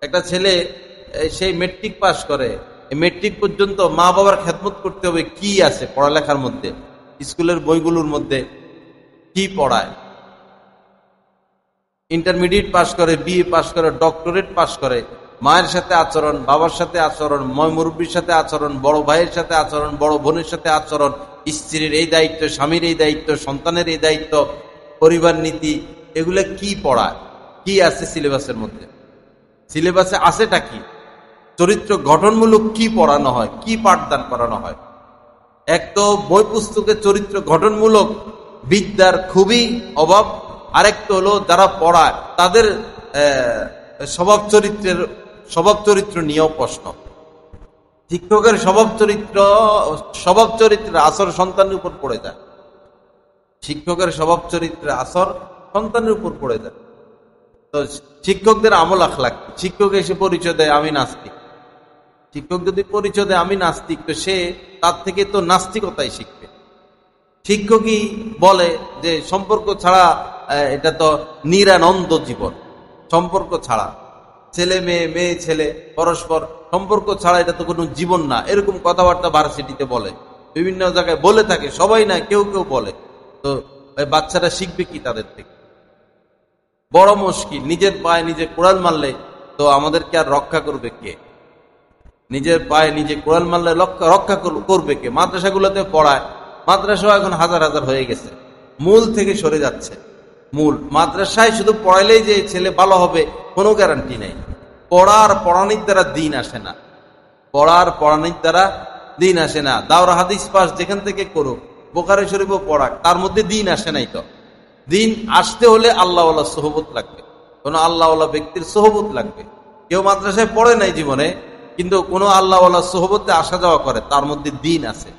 একটা ছেলে সেই মেট্রিক পাস করে, মেট্রিক পর্যন্ত মা বাবার খেদমত করতে হবে কি আছে পড়ালেখার মধ্যে, স্কুলের বইগুলোর মধ্যে কি পড়ায়। ইন্টারমিডিয়েট পাস করে, বিএ পাস করে, ডক্টরেট পাস করে, মায়ের সাথে আচরণ, বাবার সাথে আচরণ, মুরব্বীর সাথে আচরণ, বড় ভাইয়ের সাথে আচরণ, বড় বোনের সাথে আচরণ, স্ত্রীর এই দায়িত্ব, স্বামীর এই দায়িত্ব, সন্তানের এই দায়িত্ব, পরিবার নীতি, এগুলো কি পড়ায়, কি আছে সিলেবাসের মধ্যে? সিলেবাসে আছেটা কি? চরিত্র গঠনমূলক কি পড়ানো হয়, কি পাঠদান করানো হয়? এক তো বই পুস্তকে চরিত্র গঠনমূলক বিদ্যার খুবই অভাব, আরেকটা হলো যারা পড়ায় তাদের স্বভাব চরিত্র নিয়েও প্রশ্ন। শিক্ষকের স্বভাব চরিত্রের আসর সন্তানের উপর পড়ে যায়। শিক্ষকের স্বভাব চরিত্রের আসর সন্তানের উপর পড়ে যায়। তো শিক্ষকদের আমল আখলাক, শিক্ষক এসে পরিচয় দেয় আমি নাস্তিক, শিক্ষক যদি পরিচয় দেয় আমি নাস্তিক, তো সে তার থেকে তো নাস্তিকতাই শিখবে। শিক্ষকই বলে যে সম্পর্ক ছাড়া এটা তো নিরানন্দ জীবন, সম্পর্ক ছাড়া ছেলে মেয়ে, মেয়ে ছেলে পরস্পর সম্পর্ক ছাড়া এটা তো কোনো জীবন না, এরকম কথাবার্তা ভার্সিটিতে বলে, বিভিন্ন জায়গায় বলে থাকে, সবাই না কেউ কেউ বলে। তো বাচ্চারা শিখবে কি তাদের থেকে? বড় মুশকিল। নিজের পায়ে নিজে কোড়াল মারলে তো আমাদেরকে আর রক্ষা করবে কে? নিজের পায়ে নিজে কোড়াল মারলে রক্ষা করবে কে? মাদ্রাসাগুলোতে পড়ায়, মাদ্রাসা এখন হাজার হাজার হয়ে গেছে, মূল থেকে সরে যাচ্ছে। মূল মাদ্রাসায় শুধু পড়াইলেই যে ছেলে ভালো হবে কোনো গ্যারান্টি নেই। পড়ানির দ্বারা দিন আসে না, পড়ানির দ্বারা দিন আসে না। দাওরা হাদিস পাস যেখান থেকে করুক, বোখারি শরীফও পড়াক, তার মধ্যে দিন আসে নাই। তো দিন আসতে হলে আল্লাহওয়ালা সোহবত লাগবে, কোন আল্লাহওয়ালা ব্যক্তির সোহবত লাগবে। কেউ মাদ্রাসায় পড়ে নাই জীবনে, কিন্তু কোন আল্লাহওয়ালা সোহবতে আসা যাওয়া করে, তার মধ্যে দিন আছে,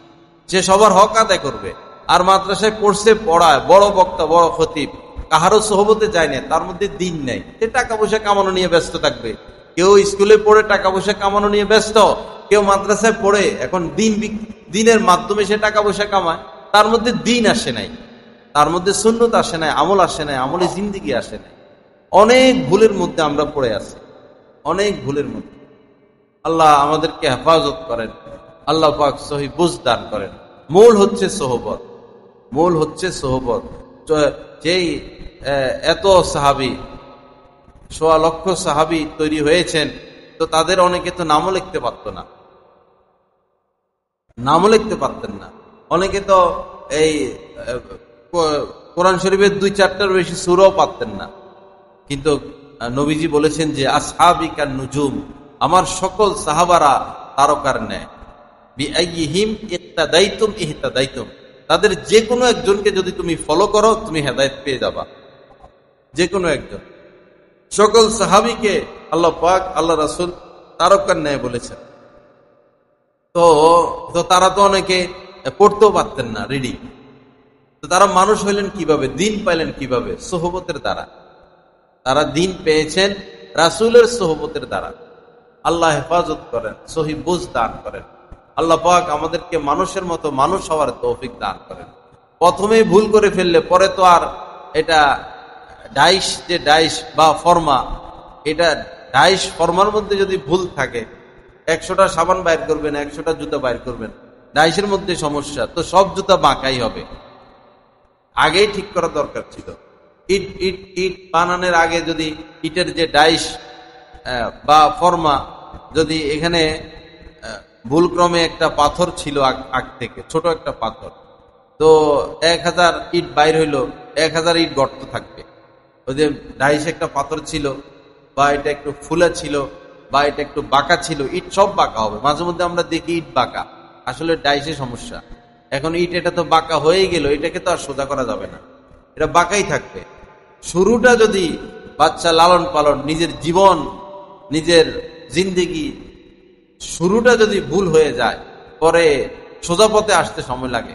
সে সবার হক আদায় করবে। আর মাদ্রাসায় পড়ছে, পড়ায়, বড় বক্তা, বড় খতিব, কাহারও সোহবতে যায় না, তার মধ্যে দিন নেই, সে টাকা পয়সা কামানো নিয়ে ব্যস্ত থাকবে। কেউ স্কুলে পড়ে টাকা পয়সা কামানো নিয়ে ব্যস্ত, কেউ মাদ্রাসায় পড়ে এখন দিনের মাধ্যমে সে টাকা পয়সা কামায়, তার মধ্যে দিন আসে নাই, তার মধ্যে সুন্নত আসে নাই, আমল আসে নাই, আমলে জিন্দিগি আসে নাই। অনেক ভুলের মধ্যে আমরা পড়ে আছি, অনেক ভুলের মধ্যে। আল্লাহ আমাদেরকে হেফাজত করেন, আল্লাহ পাক সহি বুঝ দান করেন। মূল হচ্ছে সোহবত, মূল হচ্ছে সোহবত। যেই এত সাহাবী, ১০০ লক্ষ সাহাবী তৈরি হয়েছেন, তো তাদের অনেকে তো নামও লিখতে পারত না, নামও লিখতে পারতেন না। অনেকে তো এই কোরআন শরীফের ২-৪টার বেশি সূরাও পারতেন না। কিন্তু নবীজি বলেছেন যে আসহাবি কান নুজুম, আমার সকল সাহাবারা তারকার ন্যায়। বিআইয়িহিম ইক্তাদাইতুম ইহতাদাইতুম, তাদের যে কোনো একজনকে যদি তুমি ফলো করো তুমি হেদায়েত পেয়ে যাবা, যে কোনো একজন। সকল সাহাবীকে আল্লাহ পাক, আল্লাহ রাসূল তারকার ন্যায় বলেছেন। তো তারা তো অনেকে পড়তেও পারতেন না, রিডিং। তো তারা মানুষ হইলেন কিভাবে, দিন পাইলেন কিভাবে? সোহবতের দ্বারা। তারা দিন পেয়েছেন রাসূলের সোহবতের দ্বারা। আল্লাহ হেফাজত করেন, সহি বুঝ দান করেন। আল্লাহ পাক আমাদেরকে মানুষের মতো মানুষ হওয়ার তৌফিক দান করেন। প্রথমে ভুল করে ফেললে পরে তো আর এটা ডাইশ বা ফর্মা, এটা ডাইশ ফর্মার মধ্যে যদি ভুল থাকে, ১০০টা সাবান বাইর করবেন, ১০০টা জুতা বাইর করবেন, ডাইশের মধ্যে সমস্যা, তো সব জুতা বাঁকাই হবে। আগেই ঠিক করা দরকার ছিল। ইট বানানোর আগে যদি ইটের যে ডাইশ বা ফর্মা, যদি এখানে ভুলক্রমে একটা পাথর ছিল আগ থেকে, ছোট একটা পাথর, তো ১০০০ ইট বাইর হইল, ১০০০ ইট গর্ত থাকবে। ওই যে ডাইশ একটা পাথর ছিল, বা এটা একটু ফুলা ছিল, বা এটা একটু বাঁকা ছিল, ইট সব বাঁকা হবে। মাঝে মধ্যে আমরা দেখি ইট বাঁকা, আসলে ডাইশে সমস্যা। এখন ইট এটা তো বাঁকা হয়ে গেল, এটাকে তো আর সোজা করা যাবে না, এটা বাঁকাই থাকবে। শুরুটা যদি বাচ্চা লালন পালন, নিজের জীবন, নিজের জিন্দেগি শুরুটা যদি ভুল হয়ে যায়, পরে সোজা পথে আসতে সময় লাগে।